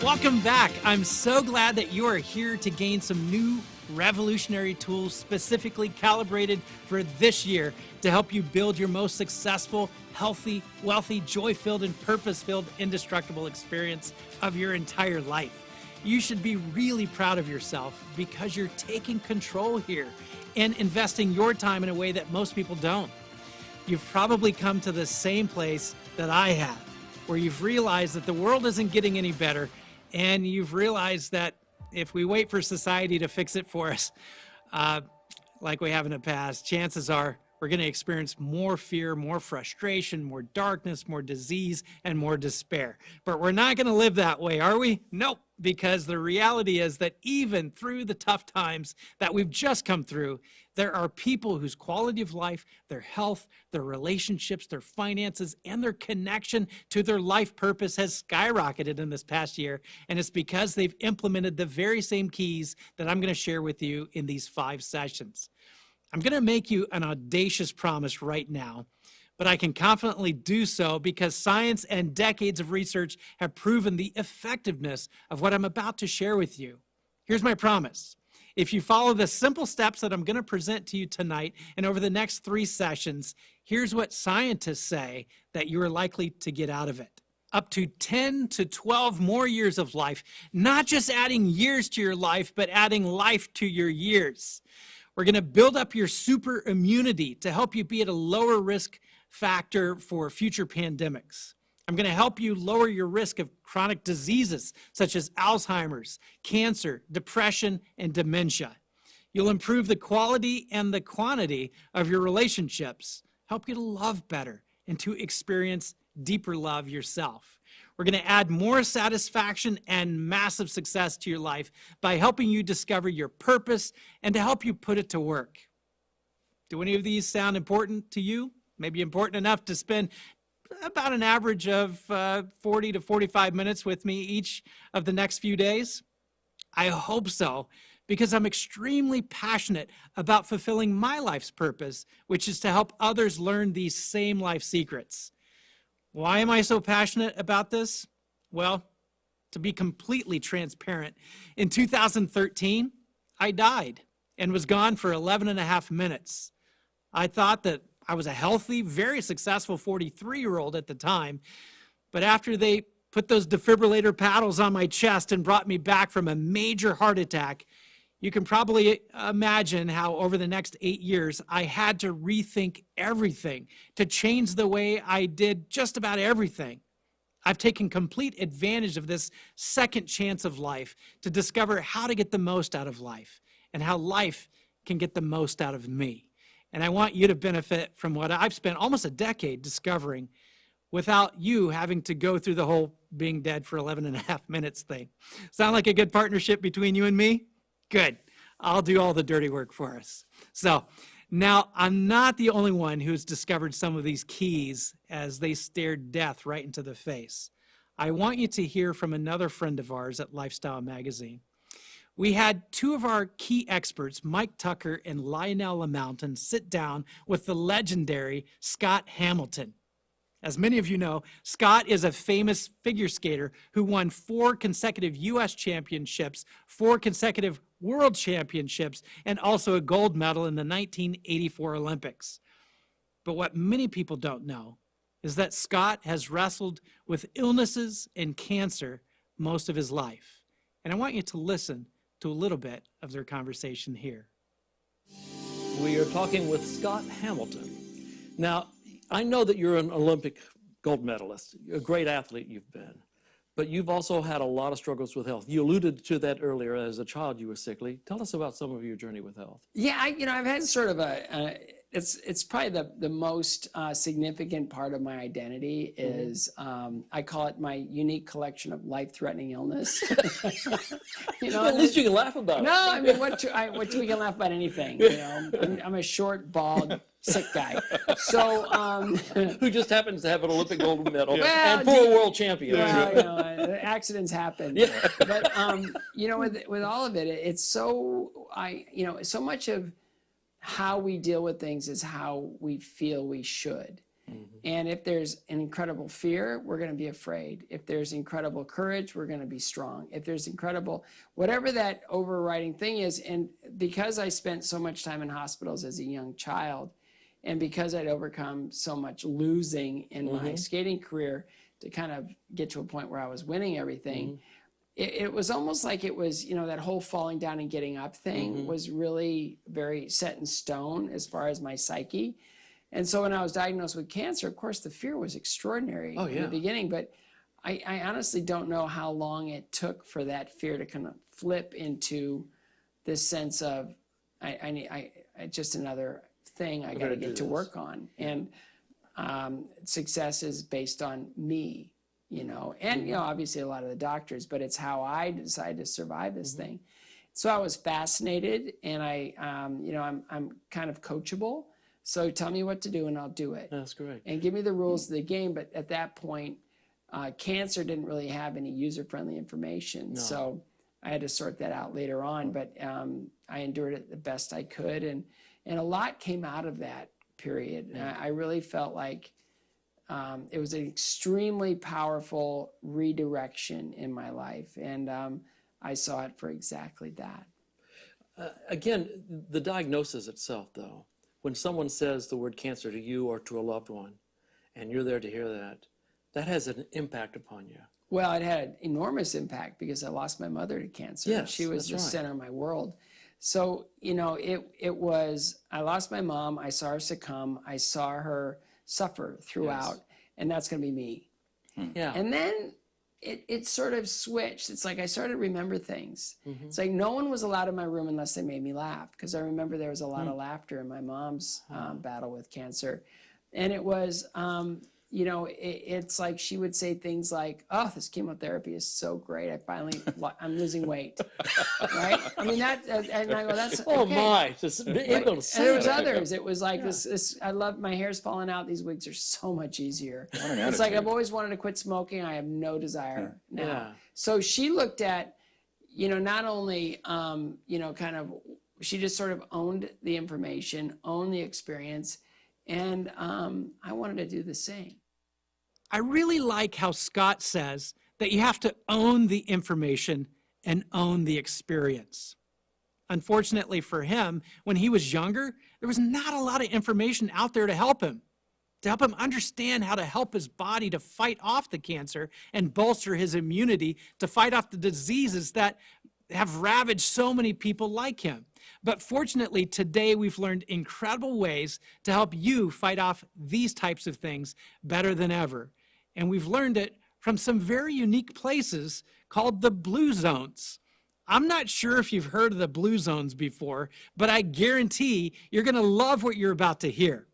Welcome back. I'm so glad that you are here to gain some new revolutionary tools specifically calibrated for this year to help you build your most successful, healthy, wealthy, joy-filled, and purpose-filled indestructible experience of your entire life. You should be really proud of yourself because you're taking control here and investing your time in a way that most people don't. You've probably come to the same place that I have, where you've realized that the world isn't getting any better, and you've realized that if we wait for society to fix it for us, like we have in the past, chances are we're going to experience more fear, more frustration, more darkness, more disease, and more despair. But we're not going to live that way, are we? Nope, because the reality is that even through the tough times that we've just come through, there are people whose quality of life, their health, their relationships, their finances, and their connection to their life purpose has skyrocketed in this past year. And it's because they've implemented the very same keys that I'm going to share with you in these 5 sessions. I'm going to make you an audacious promise right now, but I can confidently do so because science and decades of research have proven the effectiveness of what I'm about to share with you. Here's my promise. If you follow the simple steps that I'm going to present to you tonight and over the next 3 sessions, here's what scientists say that you are likely to get out of it. Up to 10 to 12 more years of life, not just adding years to your life, but adding life to your years. We're going to build up your super immunity to help you be at a lower risk factor for future pandemics. I'm going to help you lower your risk of chronic diseases such as Alzheimer's, cancer, depression, and dementia. You'll improve the quality and the quantity of your relationships, help you to love better and to experience deeper love yourself. We're going to add more satisfaction and massive success to your life by helping you discover your purpose and to help you put it to work. Do any of these sound important to you? Maybe important enough to spend about an average of 40 to 45 minutes with me each of the next few days? I hope so, because I'm extremely passionate about fulfilling my life's purpose, which is to help others learn these same life secrets. Why am I so passionate about this? Well, to be completely transparent, in 2013, I died and was gone for 11 and a half minutes. I thought that I was a healthy, very successful 43-year-old at the time, but after they put those defibrillator paddles on my chest and brought me back from a major heart attack, you can probably imagine how over the next 8 years, I had to rethink everything, to change the way I did just about everything. I've taken complete advantage of this second chance of life to discover how to get the most out of life and how life can get the most out of me. And I want you to benefit from what I've spent almost a decade discovering without you having to go through the whole being dead for 11 and a half minutes thing. Sound like a good partnership between you and me? Good. I'll do all the dirty work for us. So now I'm not the only one who's discovered some of these keys as they stared death right into the face. I want you to hear from another friend of ours at Lifestyle Magazine. We had 2 of our key experts, Mike Tucker and Lionel LaMountain, sit down with the legendary Scott Hamilton. As many of you know, Scott is a famous figure skater who won 4 consecutive U.S. championships, 4 consecutive world championships, and also a gold medal in the 1984 Olympics. But what many people don't know is that Scott has wrestled with illnesses and cancer most of his life. And I want you to listen to a little bit of their conversation here. We are talking with Scott Hamilton. Now, I know that you're an Olympic gold medalist. You're a great athlete you've been, but you've also had a lot of struggles with health. You alluded to that earlier. As a child, you were sickly. Tell us about some of your journey with health. Yeah, I've had sort of it's probably the most significant part of my identity is I call it my unique collection of life-threatening illness. At least you can laugh about it. No, I mean, we can laugh about anything. I'm a short, bald, sick guy. So who just happens to have an Olympic gold medal and 4 world champions. Yeah, accidents happen. Yeah. But with all of it, it's so much of how we deal with things is how we feel we should. And if there's an incredible fear, we're going to be afraid. If there's incredible courage, we're going to be strong. If there's incredible, whatever that overriding thing is, and because I spent so much time in hospitals as a young child, and because I'd overcome so much losing in my skating career to kind of get to a point where I was winning everything, it was almost like it was, that whole falling down and getting up thing was really very set in stone as far as my psyche. And so when I was diagnosed with cancer, of course, the fear was extraordinary in the beginning, but I honestly don't know how long it took for that fear to kind of flip into this sense of, I just another thing I got to get to work on. And success is based on me, and, obviously a lot of the doctors, but it's how I decided to survive this thing. So I was fascinated, and I'm kind of coachable. So tell me what to do and I'll do it. That's great. And give me the rules of the game. But at that point, cancer didn't really have any user-friendly information. No. So I had to sort that out later on. But I endured it the best I could. And a lot came out of that period. And I really felt like it was an extremely powerful redirection in my life. And I saw it for exactly that. Again, the diagnosis itself, though, when someone says the word cancer to you or to a loved one, and you're there to hear that, that has an impact upon you. Well, it had an enormous impact because I lost my mother to cancer. Yes, she was the right. center of my world. So, it was, I lost my mom, I saw her succumb, I saw her suffer throughout, and that's going to be me. Yeah. And then it sort of switched. It's like I started to remember things. It's like no one was allowed in my room unless they made me laugh, because I remember there was a lot of laughter in my mom's battle with cancer. And it was, it's like she would say things like, "Oh, this chemotherapy is so great. I'm losing weight." Right? I mean, and I go, "That's okay." Oh my, just being able to And say there was that. others. It was like this. I love my hair's falling out. These wigs are so much easier. What an It's like attitude. I've always wanted to quit smoking. I have no desire now. Yeah. So she looked at, not only, kind of, she just sort of owned the information, owned the experience, and I wanted to do the same. I really like how Scott says that you have to own the information and own the experience. Unfortunately for him, when he was younger, there was not a lot of information out there to help him understand how to help his body to fight off the cancer and bolster his immunity to fight off the diseases that have ravaged so many people like him. But fortunately, today we've learned incredible ways to help you fight off these types of things better than ever. And we've learned it from some very unique places called the Blue Zones. I'm not sure if you've heard of the Blue Zones before, but I guarantee you're going to love what you're about to hear.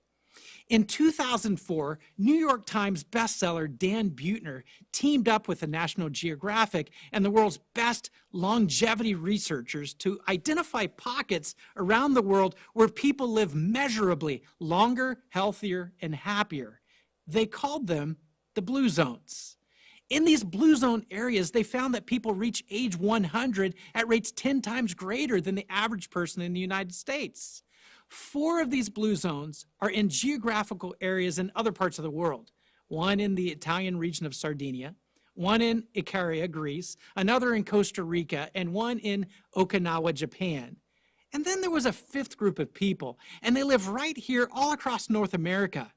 In 2004, New York Times bestseller Dan Buettner teamed up with the National Geographic and the world's best longevity researchers to identify pockets around the world where people live measurably longer, healthier, and happier. They called them the Blue Zones. In these Blue Zone areas, they found that people reach age 100 at rates 10 times greater than the average person in the United States. 4 of these Blue Zones are in geographical areas in other parts of the world. One in the Italian region of Sardinia, one in Icaria, Greece, another in Costa Rica, and one in Okinawa, Japan. And then there was a 5th group of people, and they live right here all across North America.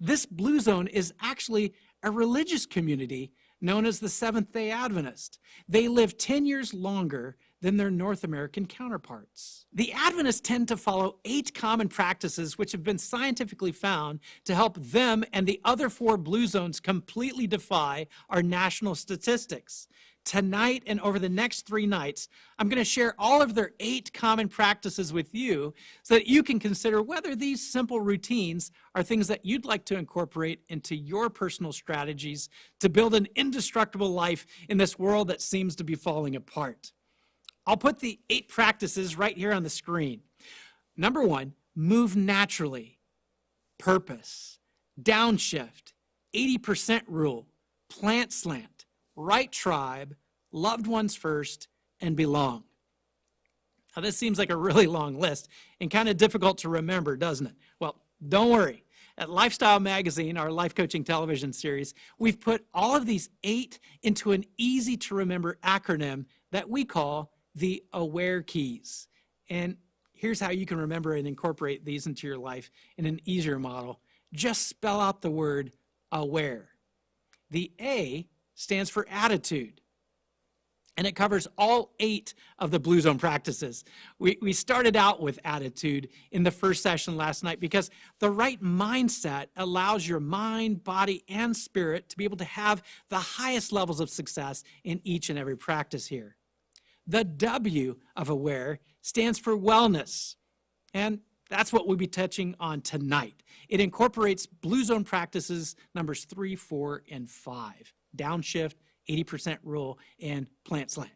This Blue Zone is actually a religious community known as the Seventh-day Adventist. They live 10 years longer than their North American counterparts. The Adventists tend to follow 8 common practices which have been scientifically found to help them and the other 4 Blue Zones completely defy our national statistics. Tonight and over the next 3 nights, I'm going to share all of their 8 common practices with you so that you can consider whether these simple routines are things that you'd like to incorporate into your personal strategies to build an indestructible life in this world that seems to be falling apart. I'll put the 8 practices right here on the screen. Number 1, move naturally. Purpose, downshift, 80% rule, plant slant, right tribe, loved ones first, and belong. Now, this seems like a really long list and kind of difficult to remember, doesn't it? Well, don't worry. at Lifestyle Magazine, our life coaching television series, we've put all of these 8 into an easy to remember acronym that we call the AWARE keys. And here's how you can remember and incorporate these into your life in an easier model. Just spell out the word AWARE. The A stands for attitude, and it covers all 8 of the Blue Zone practices. We started out with attitude in the first session last night because the right mindset allows your mind, body, and spirit to be able to have the highest levels of success in each and every practice here. The W of AWARE stands for wellness, and that's what we'll be touching on tonight. It incorporates Blue Zone practices numbers 3, 4, and 5, downshift, 80% rule, and plant slant.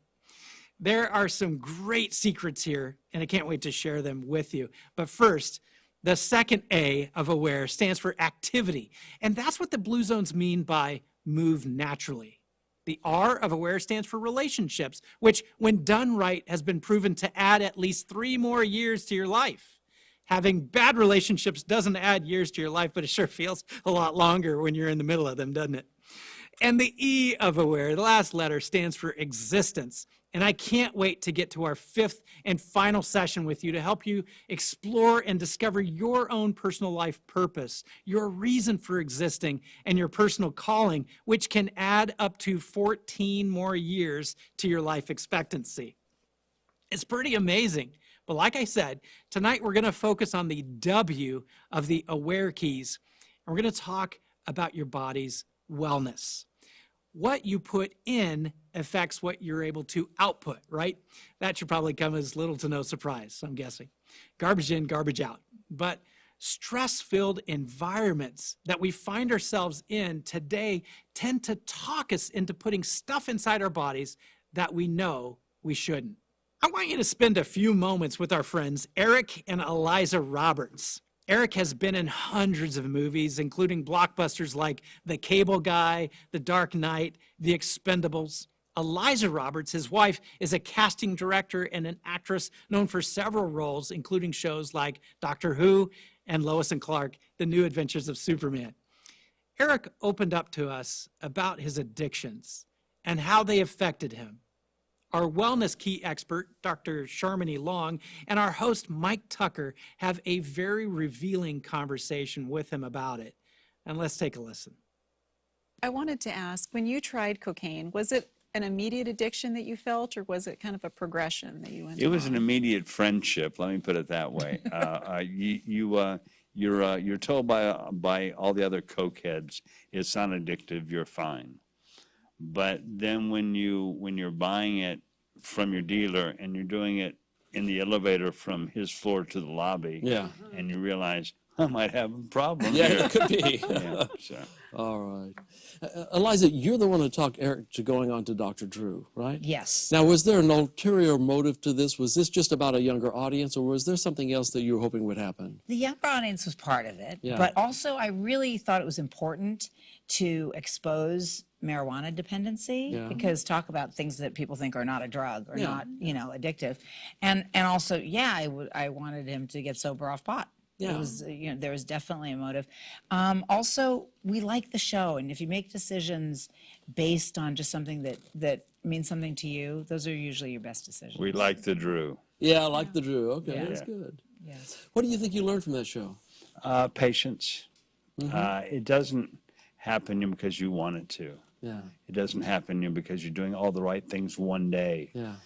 There are some great secrets here, and I can't wait to share them with you. But first, the second A of AWARE stands for activity, and that's what the Blue Zones mean by move naturally. The R of AWARE stands for relationships, which, when done right, has been proven to add at least 3 more years to your life. Having bad relationships doesn't add years to your life, but it sure feels a lot longer when you're in the middle of them, doesn't it? And the E of AWARE, the last letter, stands for existence. And I can't wait to get to our 5th and final session with you to help you explore and discover your own personal life purpose, your reason for existing, and your personal calling, which can add up to 14 more years to your life expectancy. It's pretty amazing. But like I said, tonight we're going to focus on the W of the AWARE keys. And we're going to talk about your body's wellness. What you put in affects what you're able to output, right? That should probably come as little to no surprise, I'm guessing. Garbage in, garbage out. But stress-filled environments that we find ourselves in today tend to talk us into putting stuff inside our bodies that we know we shouldn't. I want you to spend a few moments with our friends Eric and Eliza Roberts. Eric has been in hundreds of movies, including blockbusters like The Cable Guy, The Dark Knight, The Expendables. Eliza Roberts, his wife, is a casting director and an actress known for several roles, including shows like Doctor Who and Lois and Clark, The New Adventures of Superman. Eric opened up to us about his addictions and how they affected him. Our wellness key expert, Dr. Sharmini Long, and our host, Mike Tucker, have a very revealing conversation with him about it. And let's take a listen. I wanted to ask, when you tried cocaine, was it an immediate addiction that you felt, or was it kind of a progression that you went It was on? an immediate friendship. Let me put it that way. You're told by all the other cokeheads, it's not addictive. You're fine. But then when you're buying it from your dealer and you're doing it in the elevator from his floor to the lobby, Yeah. and you realize I might have a problem Yeah, here. it could be. Yeah, so. All right. Eliza, you're the one who talked Eric to going on to Dr. Drew, right? Yes. Now, was there an ulterior motive to this? Was this just about a younger audience, or was there something else that you were hoping would happen? The younger audience was part of it, Yeah. but also I really thought it was important to expose marijuana dependency, Yeah. because talk about things that people think are not a drug or not, addictive. And also, I wanted him to get sober off pot. Yeah. It was, there was definitely a motive. Also, we like the show, and if you make decisions based on just something that means something to you, those are usually your best decisions. We like the Drew. Yeah, I like the Drew. Okay, Yeah. that's good. Yes. What do you think you learned from that show? Patience. It doesn't happen because you want it to. Yeah, It doesn't happen because you're doing all the right things one day. yeah.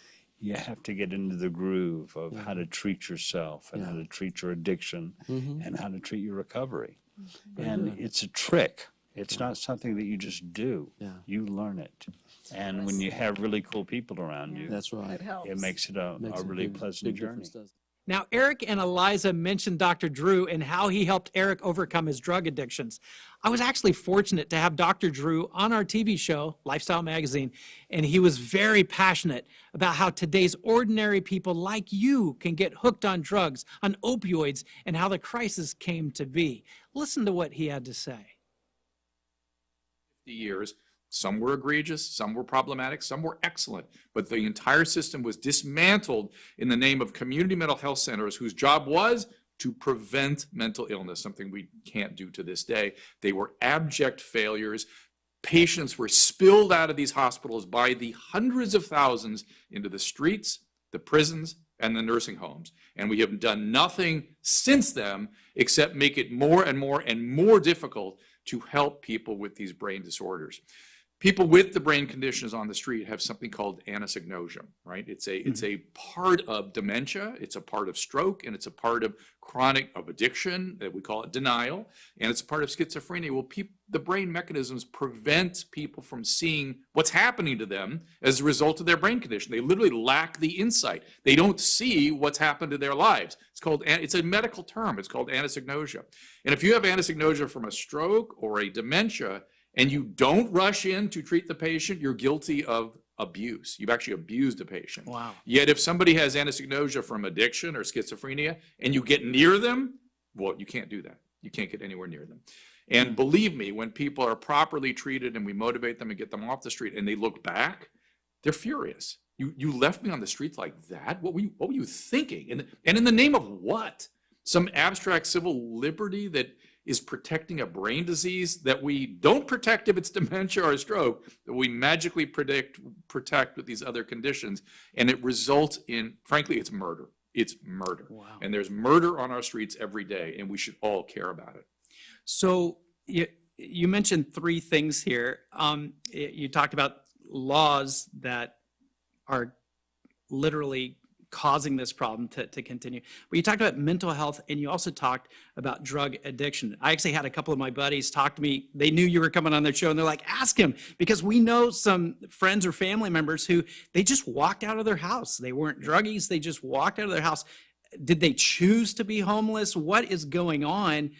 You have to get into the groove of how to treat yourself and how to treat your addiction and how to treat your recovery. And it's a trick. It's not something that you just do. Yeah. You learn it. And when you have really cool people around you, That's right. It helps. it makes it a Makes a really big- pleasant big journey. difference, doesn't it? Now, Eric and Eliza mentioned Dr. Drew and how he helped Eric overcome his drug addictions. I was actually fortunate to have Dr. Drew on our TV show, Lifestyle Magazine, and he was very passionate about how today's ordinary people like you can get hooked on drugs, on opioids, and how the crisis came to be. Listen to what he had to say. Years. Some were egregious, some were problematic, some were excellent, but the entire system was dismantled in the name of community mental health centers whose job was to prevent mental illness, something we can't do to this day. They were abject failures. Patients were spilled out of these hospitals by the hundreds of thousands into the streets, the prisons, and the nursing homes. And we have done nothing since then except make it more and more and more difficult to help people with these brain disorders. People with the brain conditions on the street have something called anosognosia, right? It's a part of dementia, it's a part of stroke, and it's a part of chronic addiction, that we call it denial, and it's a part of schizophrenia. Well, the brain mechanisms prevent people from seeing what's happening to them as a result of their brain condition. They literally lack the insight. They don't see what's happened to their lives. It's a medical term. It's called anosognosia. And if you have anosognosia from a stroke or a dementia, and you don't rush in to treat the patient, you're guilty of abuse. You've actually abused a patient. Wow. Yet if somebody has anosognosia from addiction or schizophrenia and you get near them, well, you can't do that. You can't get anywhere near them. And believe me, when people are properly treated and we motivate them and get them off the street and they look back, they're furious. You left me on the streets like that? What were you thinking? And in the name of what? Some abstract civil liberty that is protecting a brain disease that we don't protect if it's dementia or a stroke, that we magically protect with these other conditions. And it results in, frankly, it's murder. It's murder. Wow. And there's murder on our streets every day, and we should all care about it. So you mentioned three things here. You talked about laws that are literally causing this problem to continue. But you talked about mental health, and you also talked about drug addiction. I actually had a couple of my buddies talk to me. They knew you were coming on their show, and they're like, ask him, because we know some friends or family members who they just walked out of their house. They weren't druggies. They just walked out of their house. Did they choose to be homeless? What is going on?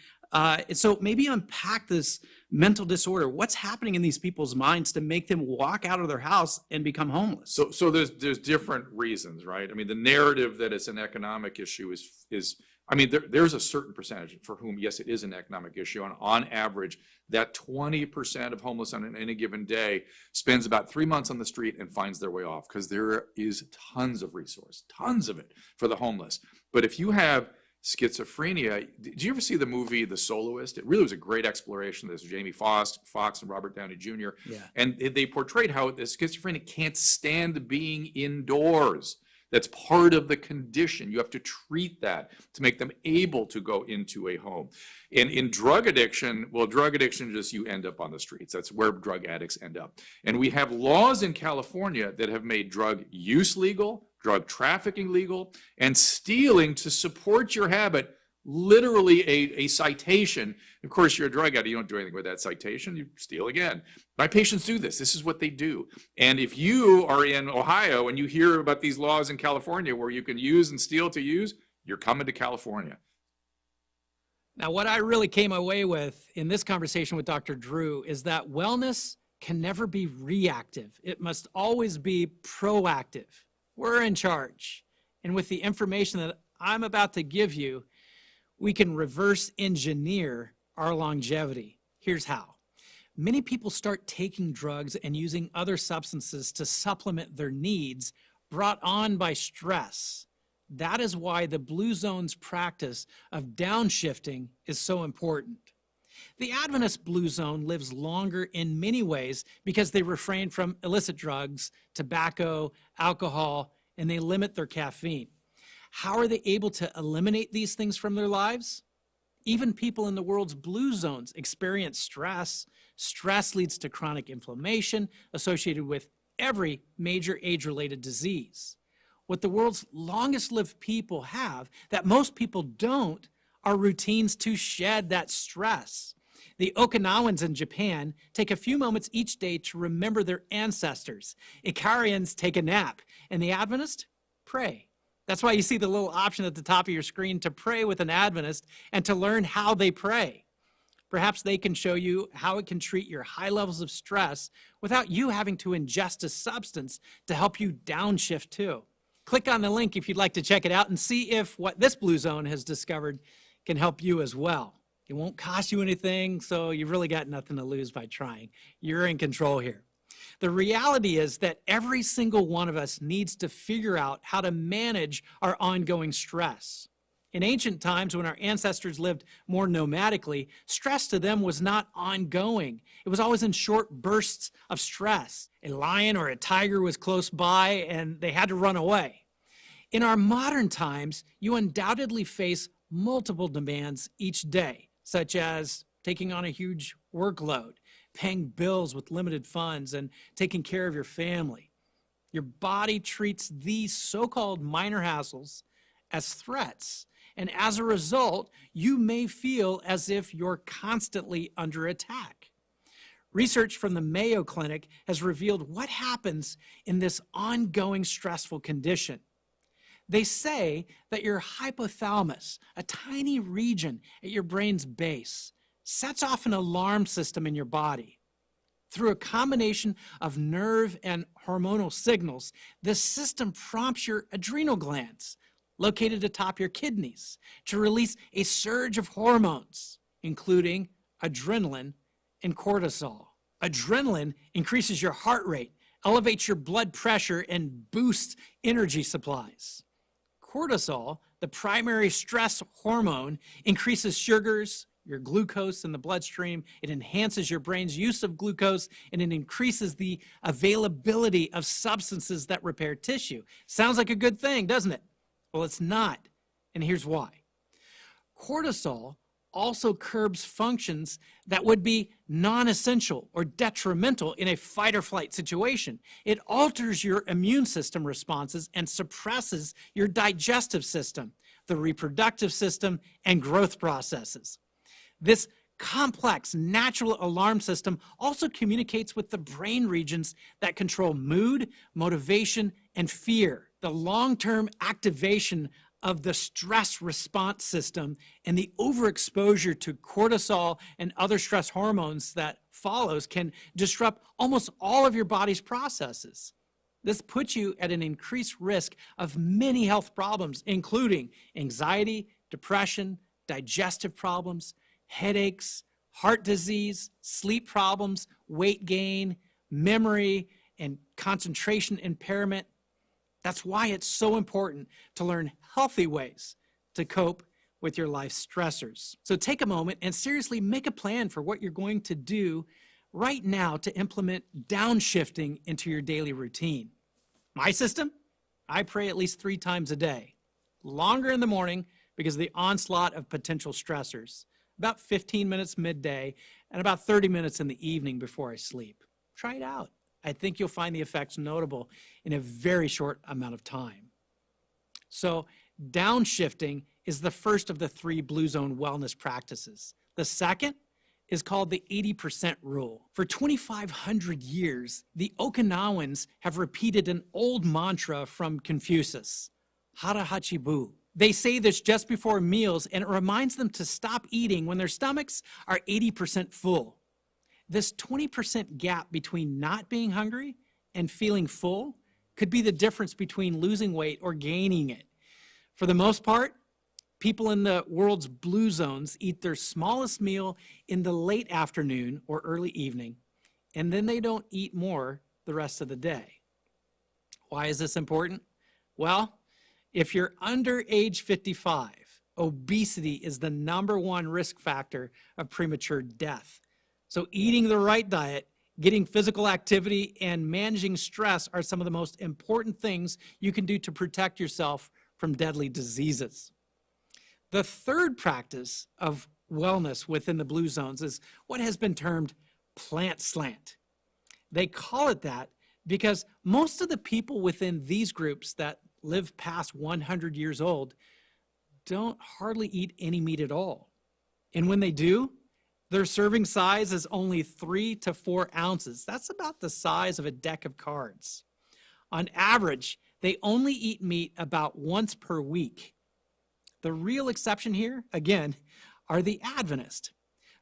So maybe unpack this mental disorder. What's happening in these people's minds to make them walk out of their house and become homeless? So there's different reasons, right? I mean, the narrative that it's an economic issue is I mean, there's a certain percentage for whom, yes, it is an economic issue. On average, that 20% of homeless on any given day spends about 3 months on the street and finds their way off, because there is tons of resource, tons of it for the homeless. But if you have schizophrenia, did you ever see the movie The Soloist? It really was a great exploration. There's Jamie Foxx and Robert Downey Jr. Yeah. And they portrayed how the schizophrenic can't stand being indoors. That's part of the condition. You have to treat that to make them able to go into a home. And in drug addiction, well, drug addiction just, you end up on the streets. That's where drug addicts end up. And we have laws in California that have made drug use legal, drug trafficking legal, and stealing to support your habit, literally a citation. Of course, you're a drug addict, you don't do anything with that citation, you steal again. My patients do this. This is what they do. And if you are in Ohio and you hear about these laws in California where you can use and steal to use, you're coming to California. Now, what I really came away with in this conversation with Dr. Drew is that wellness can never be reactive. It must always be proactive. We're in charge. And with the information that I'm about to give you, we can reverse engineer our longevity. Here's how. Many people start taking drugs and using other substances to supplement their needs brought on by stress. That is why the Blue Zone's practice of downshifting is so important. The Adventist Blue Zone lives longer in many ways because they refrain from illicit drugs, tobacco, alcohol, and they limit their caffeine. How are they able to eliminate these things from their lives? Even people in the world's blue zones experience stress. Stress leads to chronic inflammation associated with every major age-related disease. What the world's longest-lived people have that most people don't are routines to shed that stress. The Okinawans in Japan take a few moments each day to remember their ancestors. Ikarians take a nap, and the Adventists pray. That's why you see the little option at the top of your screen to pray with an Adventist and to learn how they pray. Perhaps they can show you how it can treat your high levels of stress without you having to ingest a substance to help you downshift too. Click on the link if you'd like to check it out and see if what this Blue Zone has discovered can help you as well. It won't cost you anything, so you've really got nothing to lose by trying. You're in control here. The reality is that every single one of us needs to figure out how to manage our ongoing stress. In ancient times, when our ancestors lived more nomadically, stress to them was not ongoing. It was always in short bursts of stress. A lion or a tiger was close by, and they had to run away. In our modern times, you undoubtedly face multiple demands each day, such as taking on a huge workload, paying bills with limited funds, and taking care of your family. Your body treats these so-called minor hassles as threats. And as a result, you may feel as if you're constantly under attack. Research from the Mayo Clinic has revealed what happens in this ongoing stressful condition. They say that your hypothalamus, a tiny region at your brain's base, sets off an alarm system in your body. Through a combination of nerve and hormonal signals, this system prompts your adrenal glands, located atop your kidneys, to release a surge of hormones, including adrenaline and cortisol. Adrenaline increases your heart rate, elevates your blood pressure, and boosts energy supplies. Cortisol, the primary stress hormone, increases sugars, your glucose in the bloodstream. It enhances your brain's use of glucose, and it increases the availability of substances that repair tissue. Sounds like a good thing, doesn't it? Well, it's not, and here's why. Cortisol also curbs functions that would be non-essential or detrimental in a fight or flight situation. It alters your immune system responses and suppresses your digestive system, the reproductive system, and growth processes. This complex natural alarm system also communicates with the brain regions that control mood, motivation, and fear. The long-term activation of the stress response system and the overexposure to cortisol and other stress hormones that follows can disrupt almost all of your body's processes. This puts you at an increased risk of many health problems, including anxiety, depression, digestive problems, headaches, heart disease, sleep problems, weight gain, memory, and concentration impairment. That's why it's so important to learn healthy ways to cope with your life stressors. So take a moment and seriously make a plan for what you're going to do right now to implement downshifting into your daily routine. My system? I pray at least 3 times a day. Longer in the morning because of the onslaught of potential stressors. About 15 minutes midday and about 30 minutes in the evening before I sleep. Try it out. I think you'll find the effects notable in a very short amount of time. So downshifting is the first of the 3 Blue Zone wellness practices. The second is called the 80% rule. For 2,500 years, the Okinawans have repeated an old mantra from Confucius, Hara Hachibu. They say this just before meals, and it reminds them to stop eating when their stomachs are 80% full. This 20% gap between not being hungry and feeling full could be the difference between losing weight or gaining it. For the most part, people in the world's blue zones eat their smallest meal in the late afternoon or early evening, and then they don't eat more the rest of the day. Why is this important? Well, if you're under age 55, obesity is the #1 risk factor of premature death. So eating the right diet, getting physical activity, and managing stress are some of the most important things you can do to protect yourself from deadly diseases. The third practice of wellness within the blue zones is what has been termed plant slant. They call it that because most of the people within these groups that live past 100 years old don't hardly eat any meat at all. And when they do, their serving size is only 3 to 4 ounces. That's about the size of a deck of cards. On average, they only eat meat about once per week. The real exception here, again, are the Adventists.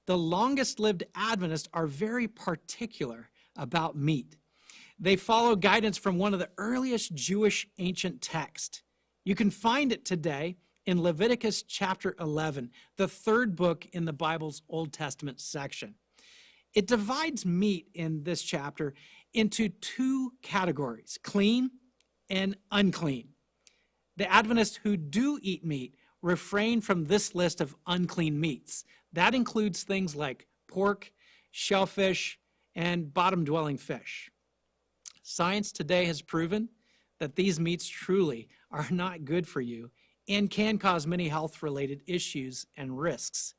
The longest-lived Adventists are very particular about meat. They follow guidance from one of the earliest Jewish ancient texts. You can find it today in Leviticus chapter 11, the 3rd book in the Bible's Old Testament section. It divides meat in this chapter into 2 categories, clean and unclean. The Adventists who do eat meat refrain from this list of unclean meats. That includes things like pork, shellfish, and bottom-dwelling fish. Science today has proven that these meats truly are not good for you and can cause many health-related issues and risks.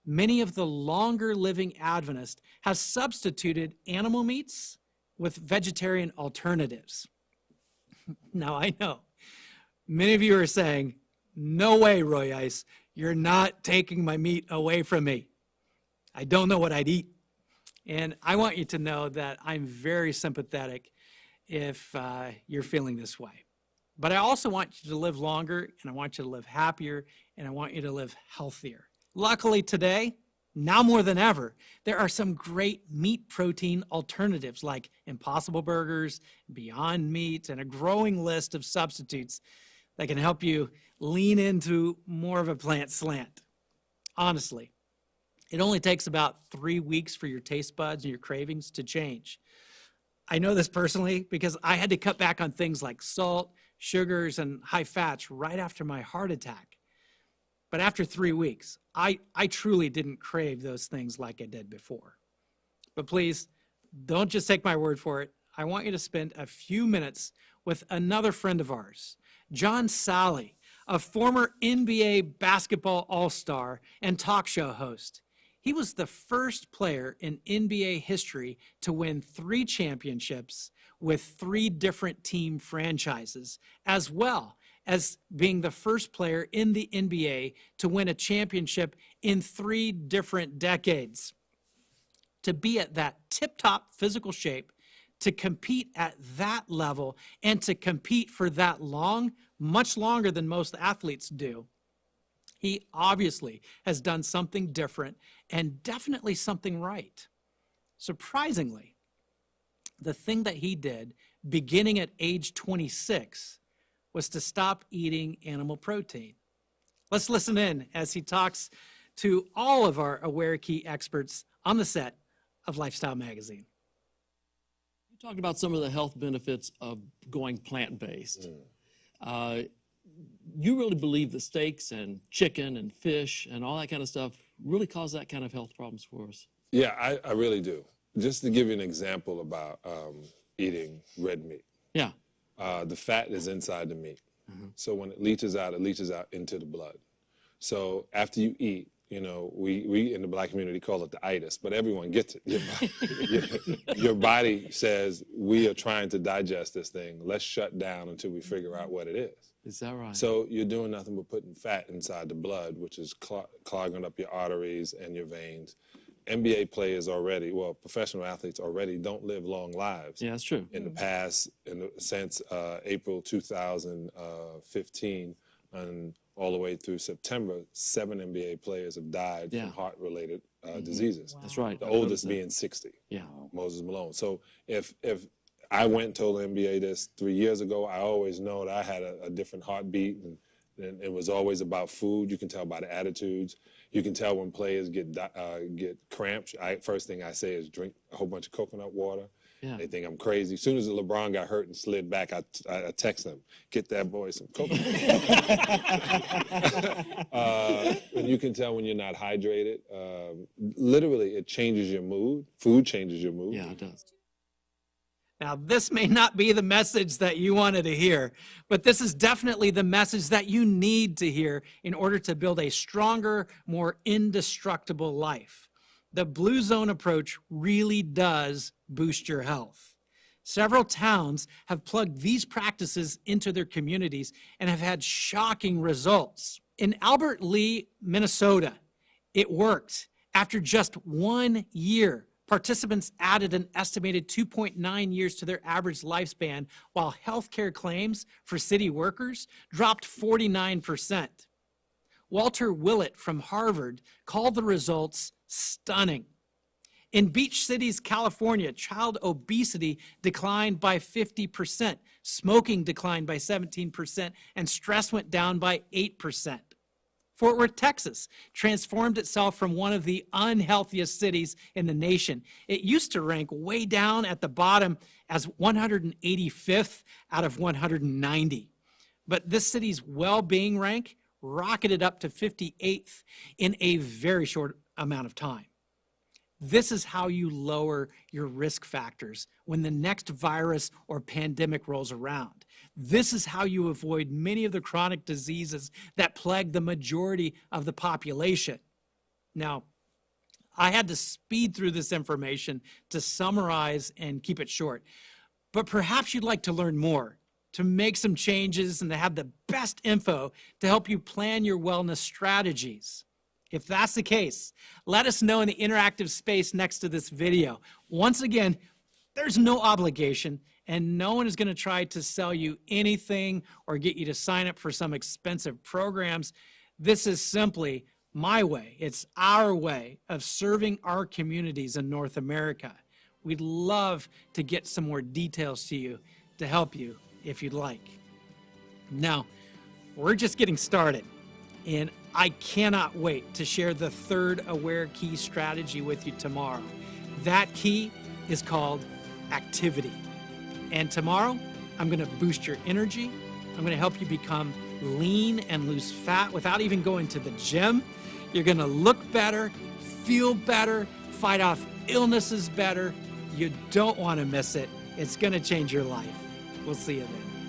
Many of the longer-living Adventists have substituted animal meats with vegetarian alternatives. Now, I know many of you are saying, no way, Roy Ice, you're not taking my meat away from me. I don't know what I'd eat. And I want you to know that I'm very sympathetic if you're feeling this way. But I also want you to live longer, and I want you to live happier, and I want you to live healthier. Luckily today, now more than ever, there are some great meat protein alternatives like Impossible Burgers, Beyond Meat, and a growing list of substitutes that can help you lean into more of a plant slant. Honestly, it only takes about 3 weeks for your taste buds and your cravings to change. I know this personally because I had to cut back on things like salt, sugars, and high fats right after my heart attack. But after 3 weeks, I truly didn't crave those things like I did before. But please, don't just take my word for it. I want you to spend a few minutes with another friend of ours, John Sally, a former NBA basketball all-star and talk show host. He was the first player in NBA history to win 3 championships with 3 different team franchises, as well as being the first player in the NBA to win a championship in 3 different decades. To be at that tip-top physical shape, to compete at that level, and to compete for that long, much longer than most athletes do, he obviously has done something different and definitely something right. Surprisingly, the thing that he did beginning at age 26 was to stop eating animal protein. Let's listen in as he talks to all of our Aware Key experts on the set of Lifestyle Magazine. You talked about some of the health benefits of going plant-based. You really believe that steaks and chicken and fish and all that kind of stuff really cause that kind of health problems for us? Yeah, I really do. Just to give you an example about eating red meat. Yeah. The fat is inside the meat. So when it leaches out into the blood. So after you eat, you know, we in the black community call it the itis, but everyone gets it. Your body says, we are trying to digest this thing. Let's shut down until we figure out what it is. Is that right? So you're doing nothing but putting fat inside the blood, which is clogging up your arteries and your veins. NBA players already, well, professional athletes already don't live long lives. Yeah, that's true. In the past, since April 2015 and all the way through September, 7 NBA players have died from heart-related diseases. That's right. The oldest being 60. Yeah. Moses Malone. So if I went and told the NBA this 3 years ago, I always know that I had a different heartbeat, and it was always about food. You can tell by the attitudes. You can tell when players get cramps. First thing I say is drink a whole bunch of coconut water. Yeah. They think I'm crazy. As soon as LeBron got hurt and slid back, I text them, get that boy some coconut water. And you can tell when you're not hydrated. Literally, it changes your mood. Food changes your mood. Yeah, it does. Now, this may not be the message that you wanted to hear, but this is definitely the message that you need to hear in order to build a stronger, more indestructible life. The Blue Zone approach really does boost your health. Several towns have plugged these practices into their communities and have had shocking results. In Albert Lee, Minnesota, it worked. After just 1 year, participants added an estimated 2.9 years to their average lifespan, while healthcare claims for city workers dropped 49%. Walter Willett from Harvard called the results stunning. In Beach Cities, California, child obesity declined by 50%, smoking declined by 17%, and stress went down by 8%. Fort Worth, Texas, transformed itself from one of the unhealthiest cities in the nation. It used to rank way down at the bottom as 185th out of 190. But this city's well-being rank rocketed up to 58th in a very short amount of time. This is how you lower your risk factors when the next virus or pandemic rolls around. This is how you avoid many of the chronic diseases that plague the majority of the population. Now, I had to speed through this information to summarize and keep it short, but perhaps you'd like to learn more, to make some changes and to have the best info to help you plan your wellness strategies. If that's the case, let us know in the interactive space next to this video. Once again, there's no obligation, and no one is going to try to sell you anything or get you to sign up for some expensive programs. This is simply my way. It's our way of serving our communities in North America. We'd love to get some more details to you to help you if you'd like. Now, we're just getting started, and I cannot wait to share the third Aware Key strategy with you tomorrow. That key is called activity. And tomorrow, I'm going to boost your energy. I'm going to help you become lean and lose fat without even going to the gym. You're going to look better, feel better, fight off illnesses better. You don't want to miss it. It's going to change your life. We'll see you then.